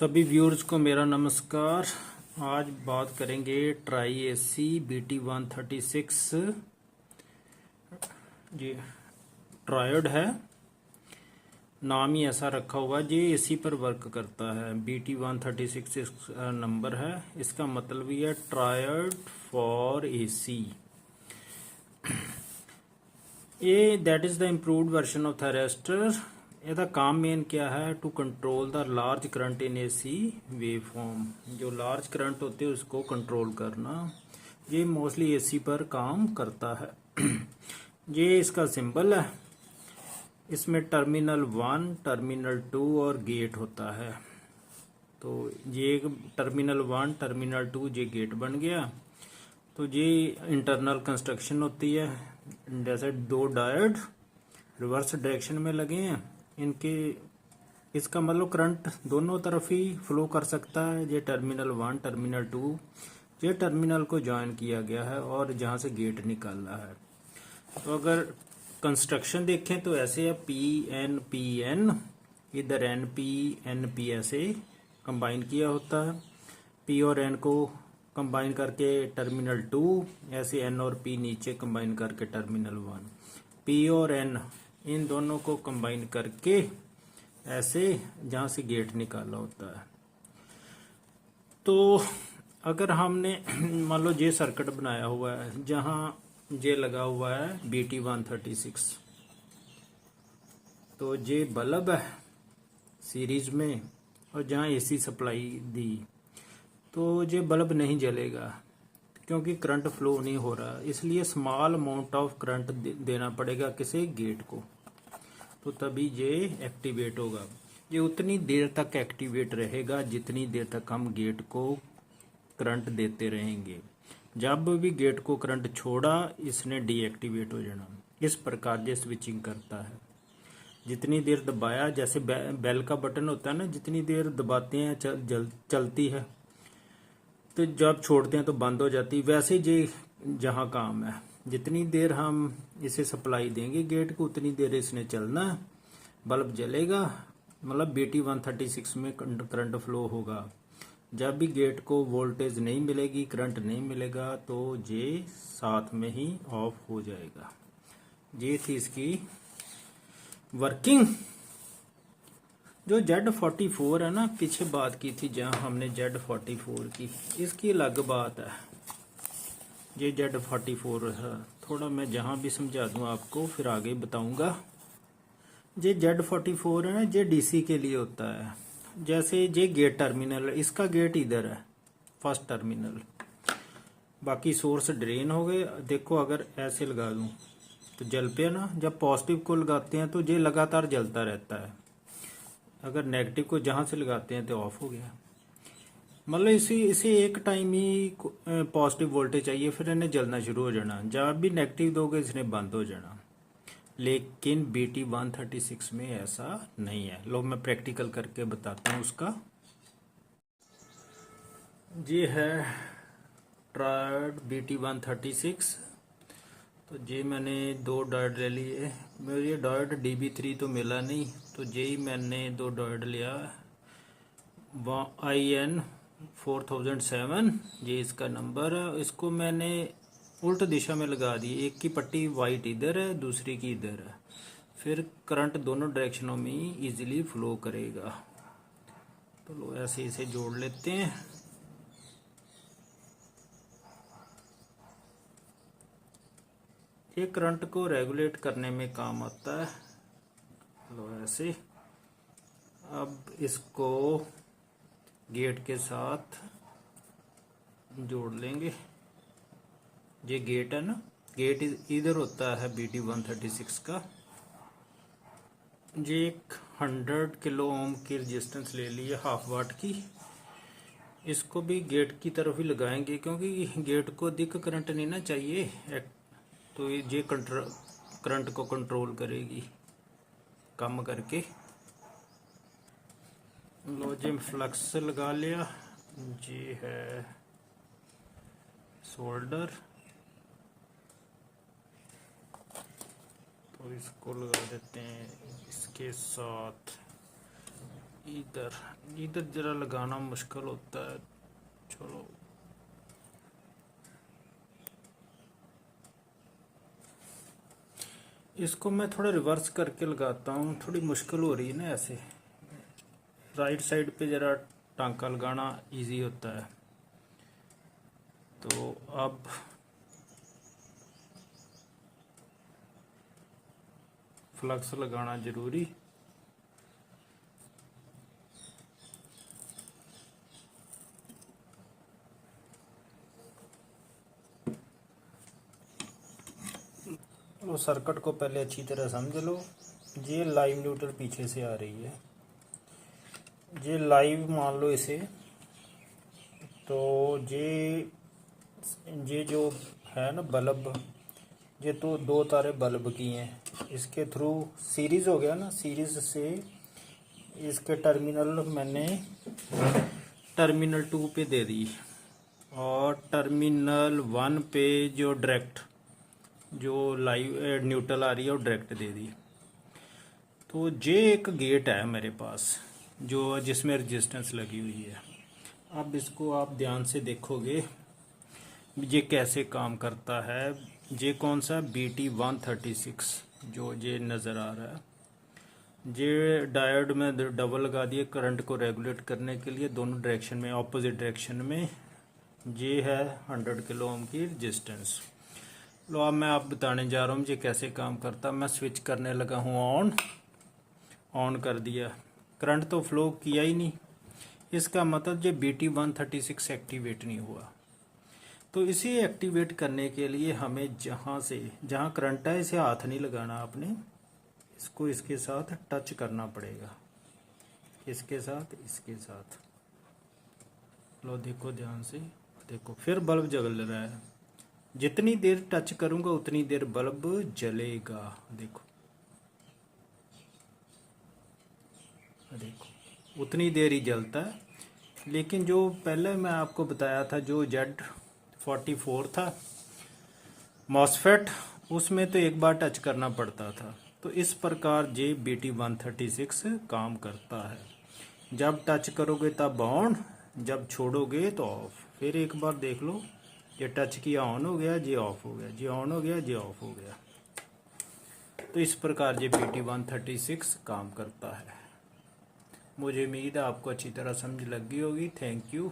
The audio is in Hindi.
सभी व्यूअर्स को मेरा नमस्कार। आज बात करेंगे ट्राई एसी BT136। जी ट्रायड है, नाम ही ऐसा रखा हुआ है। ये एसी पर वर्क करता है। BT136 इसका नंबर है। इसका मतलब ही है ट्रायड फॉर एसी। ये that is the improved version of thyristor. ਇਹਦਾ काम मेन क्या है? To control the large current in AC waveform. जो लार्ज करंट होते हैं उसको कंट्रोल करना, ये मोस्टली एसी पर काम करता है। ये इसका सिंबल है। इसमें टर्मिनल 1, टर्मिनल 2 और गेट होता है। तो ये टर्मिनल 1, टर्मिनल 2 ये गेट बन गया। तो ये इंटरनल कंस्ट्रक्शन होती है। जैसे दो डायोड रिवर्स डायरेक्शन में लगे हैं, इनके इसका मतलब करंट दोनों तरफ ही फ्लो कर सकता है। ये टर्मिनल 1, टर्मिनल 2 ये टर्मिनल को ज्वाइन किया गया है और जहाँ से गेट निकाला है। तो अगर कंस्ट्रक्शन देखें तो ऐसे है PN, इधर NP ऐसे कंबाइन किया होता है। P और N को कंबाइन करके टर्मिनल 2, ऐसे N और P नीचे कंबाइन करके टर्मिनल 1। P और N इन दोनों को कंबाइन करके ऐसे जहाँ से गेट निकाला होता है। तो अगर हमने मान लो ये सर्किट बनाया हुआ है जहाँ ये लगा हुआ है BT136, तो ये बल्ब है सीरीज में और जहाँ एसी सप्लाई दी, तो ये बल्ब नहीं जलेगा क्योंकि करंट फ्लो नहीं हो रहा। इसलिए स्मॉल अमाउंट ऑफ करंट देना पड़ेगा किसी गेट को, तो तभी ये एक्टिवेट होगा। ये उतनी देर तक एक्टिवेट रहेगा जितनी देर तक हम गेट को करंट देते रहेंगे। जब भी गेट को करंट छोड़ा, इसने डीएक्टिवेट हो जाना। इस प्रकार ये स्विचिंग करता है। जितनी देर दबाया, जैसे बेल का बटन होता है ना, जितनी देर दबाते हैं चलती है, तो जब छोड़ते हैं तो बंद हो जाती है। वैसे ये जहाँ काम है, जितनी देर हम इसे सप्लाई देंगे गेट को, उतनी देर इसने चलना है, बल्ब जलेगा। मतलब BT136 में करंट फ्लो होगा। जब भी गेट को वोल्टेज नहीं मिलेगी, करंट नहीं मिलेगा, तो ये साथ में ही ऑफ हो जाएगा। ये थी इसकी वर्किंग। जो Z44 है ना, पीछे बात की थी जहां हमने Z44 की, इसकी अलग बात है। ये Z44 है, थोड़ा मैं जहां भी समझा दूं आपको, फिर आगे बताऊंगा। ये Z44 है, ये DC के लिए होता है। जैसे ये गेट टर्मिनल है, इसका गेट इधर है, फर्स्ट टर्मिनल। बाकी सोर्स ड्रेन हो गए। देखो अगर ऐसे लगा दूं तो जल पे ना, जब पॉजिटिव को लगाते हैं तो ये लगातार जलता रहता है। अगर नेगेटिव को जहां से लगाते हैं तो ऑफ हो गया। मतलब इसे एक टाइम ही पॉजिटिव वोल्टेज चाहिए, फिर इन्हें जलना शुरू हो जाना। जब भी नेगेटिव दोगे इसने बंद हो जाना। लेकिन BT136 में ऐसा नहीं है। लो मैं प्रैक्टिकल करके बताता हूँ उसका। ये है ट्रायड BT136। तो ये मैंने दो डायोड ले लिए। मेरे ये डायोड DB3 तो मिला नहीं, तो यही मैंने दो डायोड लिया। IN 4007 ये इसका नंबर है। इसको मैंने उल्ट दिशा में लगा दी। एक की पट्टी वाइट इधर है, दूसरी की इधर है। फिर करंट दोनों डायरेक्शनों में ही इजीली फ्लो करेगा। तो लो ऐसे इसे जोड़ लेते हैं। ये करंट को रेगुलेट करने में काम आता है। लो ऐसे। अब इसको गेट के साथ जोड़ लेंगे। ये गेट है ना, गेट इधर होता है BT136 का। ये एक 100 किलो ओम की रेजिस्टेंस ले ली है, हाफ वाट की। इसको भी गेट की तरफ ही लगाएंगे क्योंकि गेट को अधिक करंट नहीं ना चाहिए, तो ये करंट को कंट्रोल करेगी कम करके। लो जी फ्लक्स लगा लिया। ये है सोल्डर, तो इसको लगा देते हैं इसके साथ। इधर इधर जरा लगाना मुश्किल होता है। चलो इसको मैं थोड़ा रिवर्स करके लगाता हूँ, थोड़ी मुश्किल हो रही है ना ऐसे। राइट साइड पे जरा टांका लगाना इजी होता है। तो अब फ्लक्स लगाना जरूरी। लो सर्किट को पहले अच्छी तरह समझ लो। ये लाइव न्यूट्रल पीछे से आ रही है, ये लाइव मान लो इसे। तो ये जो है ना बल्ब, ये तो दो तारे बल्ब की हैं, इसके थ्रू सीरीज हो गया ना, सीरीज से इसके टर्मिनल मैंने टर्मिनल 2 पे दे दी और टर्मिनल 1 पे जो डायरेक्ट जो लाइव न्यूट्रल आ रही है वो डायरेक्ट दे दी। तो ये एक गेट है मेरे पास जो जिसमें रेजिस्टेंस लगी हुई है। अब इसको आप ध्यान से देखोगे ये कैसे काम करता है। ये कौन सा BT136 जो ये नज़र आ रहा है, ये डायोड में डबल लगा दिए करंट को रेगुलेट करने के लिए दोनों डायरेक्शन में, ऑपोजिट डायरेक्शन में। ये है 100 किलो ओम की रेजिस्टेंस। लो अब मैं आप बताने जा रहा हूँ ये कैसे काम करता। मैं स्विच करने लगा हूँ ऑन कर दिया, करंट तो फ्लो किया ही नहीं, इसका मतलब ये BT136 एक्टिवेट नहीं हुआ। तो इसे एक्टिवेट करने के लिए हमें जहाँ करंट है इसे हाथ नहीं लगाना आपने, इसको इसके साथ टच करना पड़ेगा, इसके साथ। लो देखो ध्यान से, देखो फिर बल्ब जल रहा है। जितनी देर टच करूंगा उतनी देर बल्ब जलेगा। देखो उतनी देर ही जलता है। लेकिन जो पहले मैं आपको बताया था जो Z44 था मॉसफेट, उसमें तो एक बार टच करना पड़ता था। तो इस प्रकार जे BT136 काम करता है। जब टच करोगे तब ऑन, जब छोड़ोगे तो ऑफ। फिर एक बार देख लो, ये टच किया ऑन हो गया, ये ऑफ हो गया, ये ऑन हो गया, ये ऑफ हो गया। तो इस प्रकार ये BT136 काम करता है। मुझे उम्मीद है आपको अच्छी तरह समझ लग गई होगी। Thank you.